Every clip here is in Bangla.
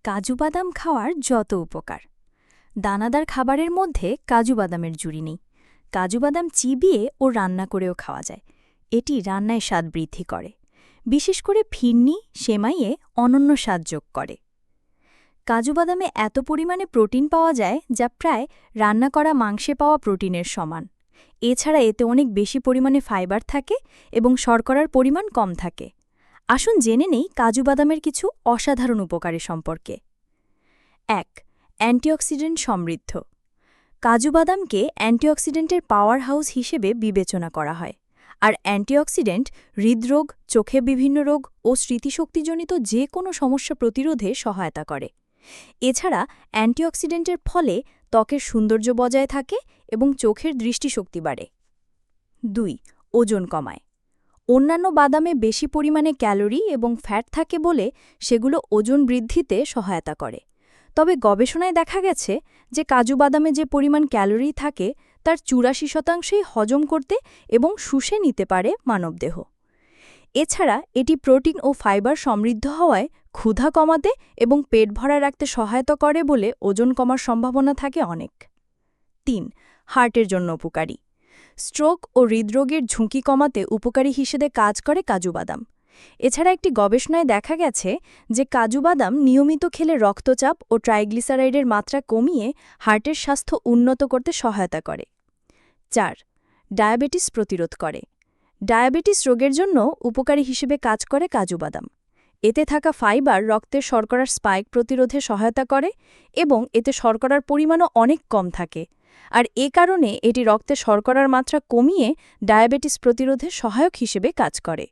কাজু বাদাম খাওয়ার যত উপকার। দানাদার খাবারের মধ্যে কাজু বাদামের জুড়ি নেই। কাজু বাদাম চিবিয়ে ও রান্না করেও খাওয়া যায়। এটি রান্নায় স্বাদ বৃদ্ধি করে, বিশেষ করে ফিরনি সেমাইয়ে অনন্য স্বাদ যোগ করে। কাজু বাদামে এত পরিমাণে প্রোটিন পাওয়া যায় যা প্রায় রান্না করা মাংসে পাওয়া প্রোটিনের সমান। এছাড়া এতে অনেক বেশি পরিমাণে ফাইবার থাকে এবং শর্করার পরিমাণ কম থাকে। আসুন জেনে নেই কাজু বাদামের কিছু অসাধারণ উপকারী সম্পর্কে। ১. অ্যান্টিঅক্সিডেন্ট সমৃদ্ধ। কাজু বাদামকে অ্যান্টিঅক্সিডেন্টের পাওয়ার হাউস হিসেবে বিবেচনা করা হয়। আর অ্যান্টিঅক্সিডেন্ট হৃদরোগ, চোখে বিভিন্ন রোগ ও স্মৃতিশক্তিজনিত যে কোনো সমস্যা প্রতিরোধে সহায়তা করে। এছাড়া অ্যান্টিঅক্সিডেন্টের ফলে ত্বকের সৌন্দর্য বজায় থাকে এবং চোখের দৃষ্টিশক্তি বাড়ে। ২. ওজন কমায়। অন্যান্য বাদামে বেশি পরিমাণে ক্যালোরি এবং ফ্যাট থাকে বলে সেগুলো ওজন বৃদ্ধিতে সহায়তা করে। তবে গবেষণায় দেখা গেছে যে কাজু বাদামে যে পরিমাণ ক্যালোরি থাকে তার ৮৪%ই হজম করতে এবং শুষে নিতে পারে মানবদেহ। এছাড়া এটি প্রোটিন ও ফাইবার সমৃদ্ধ হওয়ায় ক্ষুধা কমাতে এবং পেট ভরা রাখতে সহায়তা করে বলে ওজন কমার সম্ভাবনা থাকে অনেক। ৩. হার্টের জন্য উপকারী। স্ট্রোক ও হৃদরোগের ঝুঁকি কমাতে উপকারী হিসেবে কাজ করে কাজু বাদাম। এছাড়া একটি গবেষণায় দেখা গেছে যে কাজু বাদাম নিয়মিত খেলে রক্তচাপ ও ট্রাইগ্লিসারাইডের মাত্রা কমিয়ে হার্টের স্বাস্থ্য উন্নত করতে সহায়তা করে। ৪. ডায়াবেটিস প্রতিরোধ করে। ডায়াবেটিস রোগের জন্য উপকারী হিসেবে কাজ করে কাজু বাদাম। এতে থাকা ফাইবার রক্তের শর্করার স্পাইক প্রতিরোধে সহায়তা করে এবং এতে শর্করার পরিমাণও অনেক কম থাকে। আর এ কারণে এটি রক্তে শর্করার মাত্রা কমিয়ে ডায়াবেটিস প্রতিরোধে সহায়ক হিসেবে কাজ করে।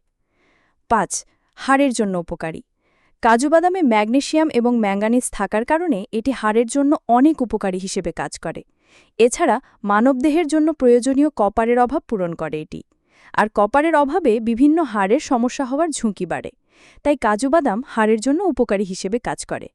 ৫. হাড়ের জন্য উপকারী। কাজু বাদামে ম্যাগনেসিয়াম এবং ম্যাঙ্গানিজ থাকার কারণে এটি হাড়ের জন্য অনেক উপকারী হিসেবে কাজ করে। এছাড়া মানবদেহের জন্য প্রয়োজনীয় কপারের অভাব পূরণ করে এটি। আর কপারের অভাবে বিভিন্ন হাড়ের সমস্যা হওয়ার ঝুঁকি বাড়ে। তাই কাজু বাদাম হাড়ের জন্য উপকারী হিসেবে কাজ করে।